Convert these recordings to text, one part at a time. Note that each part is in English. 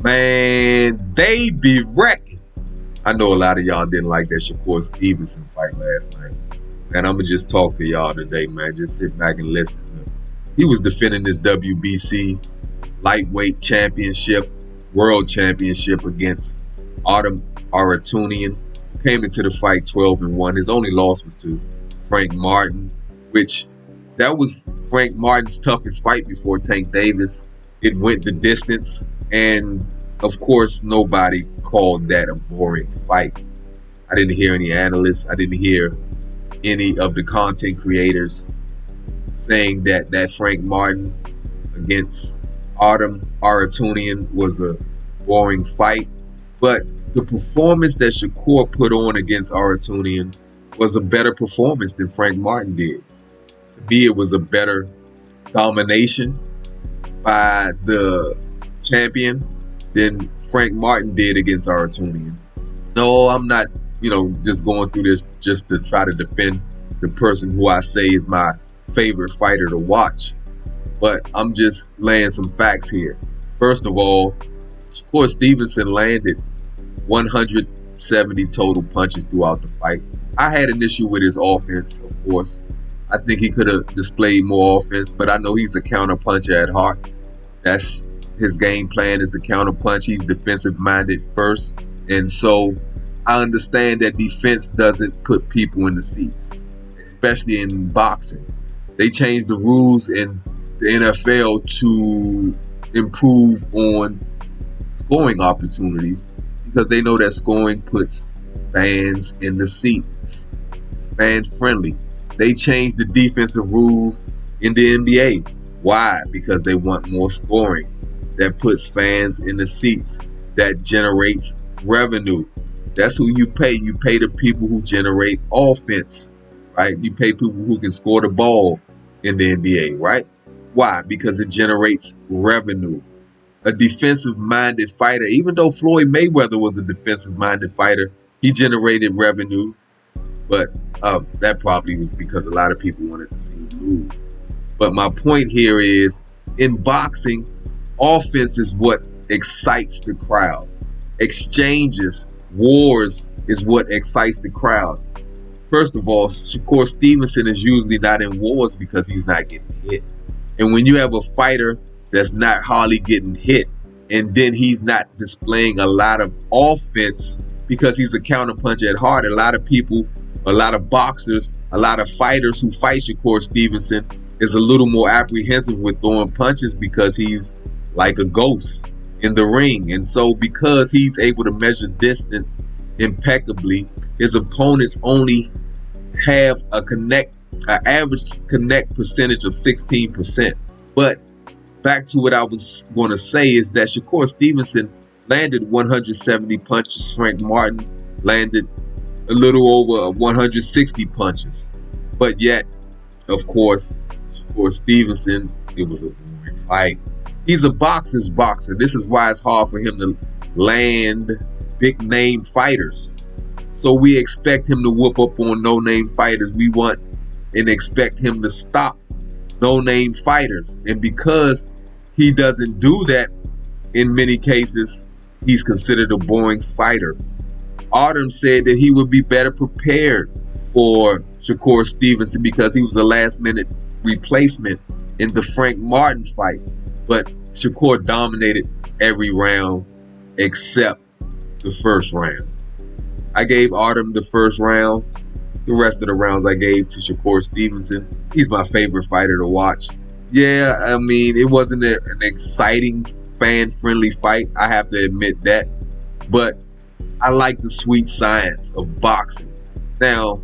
Man, they be wrecking. I know a lot of y'all didn't like that Shakur Stevenson fight last night. And I'm going to just talk to y'all today, man. Just sit back and listen. He was defending this WBC lightweight championship, world championship against Artem. Came into the fight 12-1. His only loss was to Frank Martin, which that was Frank Martin's toughest fight before Tank Davis. It went the distance, and of course, nobody called that a boring fight. I didn't hear any analysts. I didn't hear any of the content creators saying that Frank Martin against Artem was a boring fight. But the performance that Shakur put on against Aratunian was a better performance than Frank Martin did. To me, it was a better domination by the champion than Frank Martin did against Aratunian. No, I'm not, just going through this just to try to defend the person who I say is my favorite fighter to watch. But I'm just laying some facts here. First of all, Shakur Stevenson landed 170 total punches throughout the fight. I had an issue with his offense, of course. I think he could have displayed more offense, but I know he's a counter-puncher at heart. That's his game plan, is to counter-punch. He's defensive-minded first. And so I understand that defense doesn't put people in the seats, especially in boxing. They changed the rules in the NFL to improve on scoring opportunities because they know that scoring puts fans in the seats. It's fan friendly. They changed the defensive rules in the NBA. Why? Because they want more scoring. That puts fans in the seats. That generates revenue. That's who you pay. You pay the people who generate offense, right? You pay people who can score the ball in the NBA, right? Why? Because it generates revenue. A defensive-minded fighter, even though Floyd Mayweather was a defensive-minded fighter, he generated revenue. But that probably was because a lot of people wanted to see him lose. But my point here is, in boxing, offense is what excites the crowd. Exchanges, wars is what excites the crowd. First of all, Shakur Stevenson is usually not in wars because he's not getting hit. And when you have a fighter that's not hardly getting hit, and then he's not displaying a lot of offense because he's a counterpuncher at heart, a lot of people, a lot of boxers, a lot of fighters who fight Shakur Stevenson is a little more apprehensive with throwing punches because he's like a ghost in the ring. And so because he's able to measure distance impeccably, his opponents only have an average connect percentage of 16%. But back to what I was going to say is that Shakur Stevenson landed 170 punches. Frank Martin landed a little over 160 punches. But yet, of course, Shakur Stevenson, it was a boring fight. He's a boxer's boxer. This is why it's hard for him to land big name fighters. So we expect him to whoop up on no-name fighters. We want and expect him to stop no-name fighters. And because he doesn't do that in many cases, he's considered a boring fighter. Artem said that he would be better prepared for Shakur Stevenson because he was a last-minute replacement in the Frank Martin fight. But Shakur dominated every round except the first round. I gave Artem the first round. The rest of the rounds I gave to Shakur Stevenson. He's my favorite fighter to watch. Yeah, I mean, it wasn't an exciting, fan-friendly fight. I have to admit that. But I like the sweet science of boxing. Now,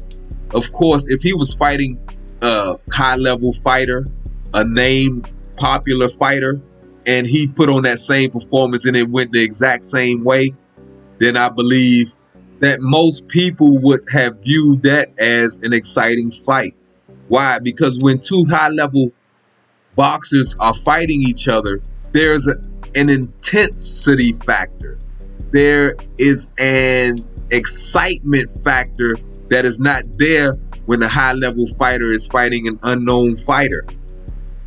of course, if he was fighting a high-level fighter, a named popular fighter, and he put on that same performance and it went the exact same way, then I believe that most people would have viewed that as an exciting fight. Why? Because when two high-level boxers are fighting each other, there's an intensity factor. There is an excitement factor that is not there when a high-level fighter is fighting an unknown fighter.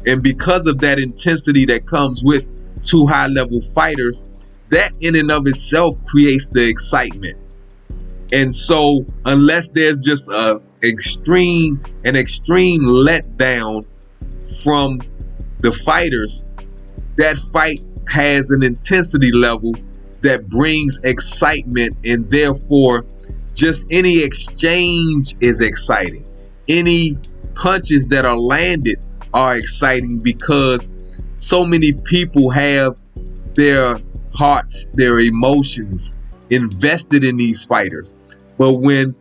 And because of that intensity that comes with two high-level fighters, that in and of itself creates the excitement. And so unless there's just an extreme letdown from the fighters, that fight has an intensity level that brings excitement, and therefore just any exchange is exciting. Any punches that are landed are exciting because so many people have their hearts, their emotions invested in these fighters. But when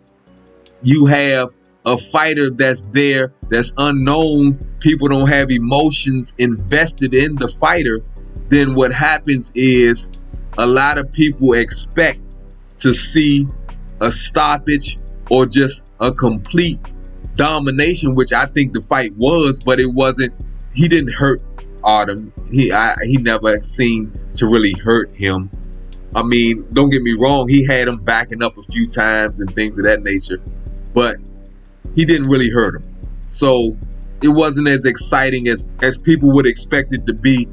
you have a fighter that's there, that's unknown, people don't have emotions invested in the fighter, then what happens is a lot of people expect to see a stoppage or just a complete domination, which I think the fight was, but it wasn't. He didn't hurt Artem. He never seemed to really hurt him. I mean, don't get me wrong, he had him backing up a few times and things of that nature, but he didn't really hurt him. So it wasn't as exciting as people would expect it to be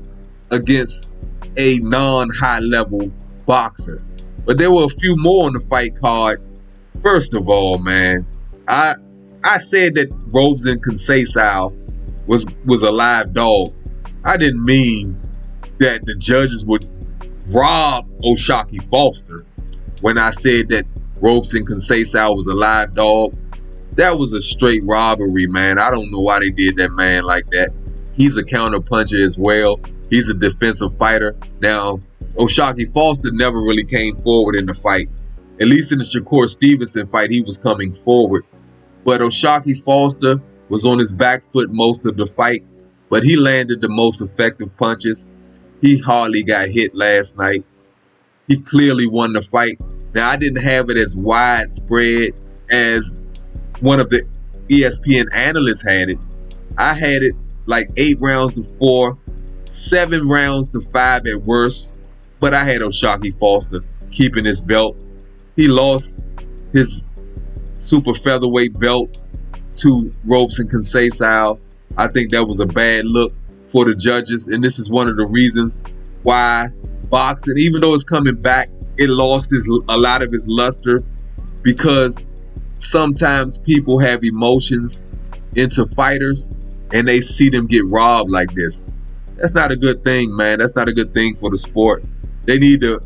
against a non-high level boxer. But there were a few more on the fight card. First of all, man, I said that Robson Conceição was a live dog. I didn't mean that the judges would rob O'Shaquie Foster when I said that Robson Conceição was a live dog. That was a straight robbery, man. I don't know why they did that man like that. He's a counter puncher as well. He's a defensive fighter. Now, O'Shaquie Foster never really came forward in the fight. At least in the Shakur Stevenson fight, he was coming forward. But O'Shaquie Foster was on his back foot most of the fight, but he landed the most effective punches. He hardly got hit last night. He clearly won the fight. Now, I didn't have it as widespread as one of the ESPN analysts had it. I had it like 8 rounds to 4, 7 rounds to 5 at worst. But I had O'Shaquie Foster keeping his belt. He lost his super featherweight belt to Robson Conceição. I think that was a bad look for the judges, and this is one of the reasons why boxing, even though it's coming back, it lost a lot of its luster, because sometimes people have emotions into fighters and they see them get robbed like this. That's not a good thing, man. That's not a good thing for the sport. They need to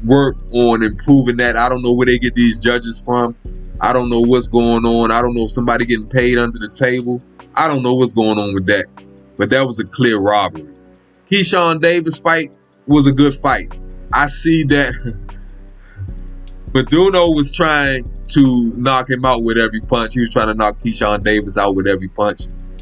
work on improving that. I don't know where they get these judges from. I don't know what's going on. I don't know if somebody getting paid under the table. I don't know what's going on with that. But that was a clear robbery. Keyshawn Davis fight was a good fight. I see that Baduno was trying to knock him out with every punch. He was trying to knock Keyshawn Davis out with every punch.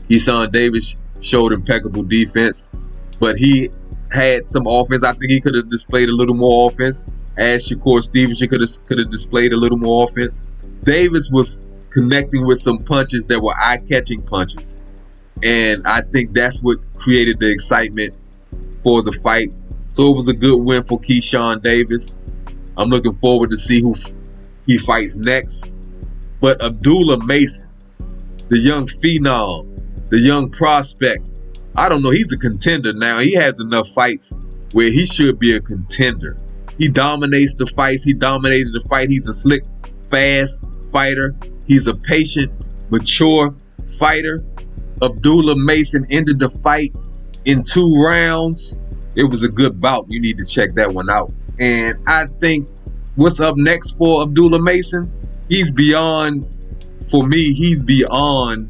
Keyshawn Davis showed impeccable defense, but he had some offense. I think he could have displayed a little more offense, as Shakur Stevenson could have displayed a little more offense. Davis was connecting with some punches that were eye-catching punches, and I think that's what created the excitement for the fight. So it was a good win for Keyshawn Davis. I'm looking forward to see who he fights next. But Abdullah Mason, the young phenom, the young prospect, I don't know, he's a contender now. He has enough fights where he should be a contender. He dominates the fights. He dominated the fight. He's a slick, fast fighter. He's a patient, mature fighter. Abdullah Mason ended the fight in 2 rounds. It was a good bout. You need to check that one out. And I think what's up next for Abdullah Mason, for me, he's beyond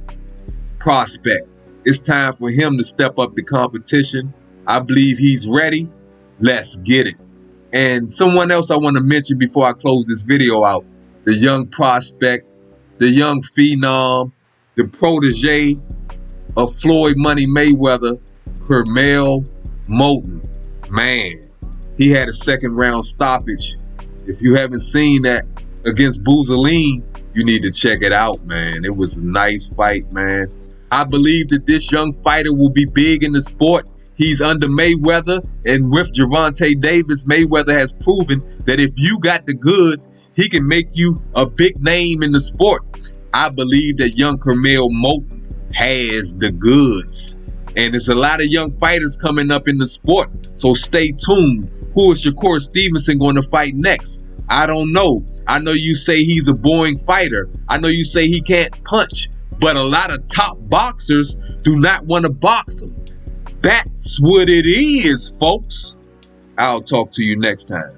prospect. It's time for him to step up the competition. I believe he's ready. Let's get it. And someone else I want to mention before I close this video out, the young prospect, the young phenom, the protege of Floyd Money Mayweather, Kermel Moton. Man, he had a 2nd round stoppage. If you haven't seen that against Bouzaline, you need to check it out, man. It was a nice fight, man. I believe that this young fighter will be big in the sport. He's under Mayweather, and with Gervonta Davis, Mayweather has proven that if you got the goods, he can make you a big name in the sport. I believe that young Kermel Moton has the goods. And there's a lot of young fighters coming up in the sport. So stay tuned Who is Shakur Stevenson going to fight next? I don't know. I know you say he's a boring fighter. I know you say he can't punch. But a lot of top boxers do not want to box him. That's what it is, folks. I'll talk to you next time.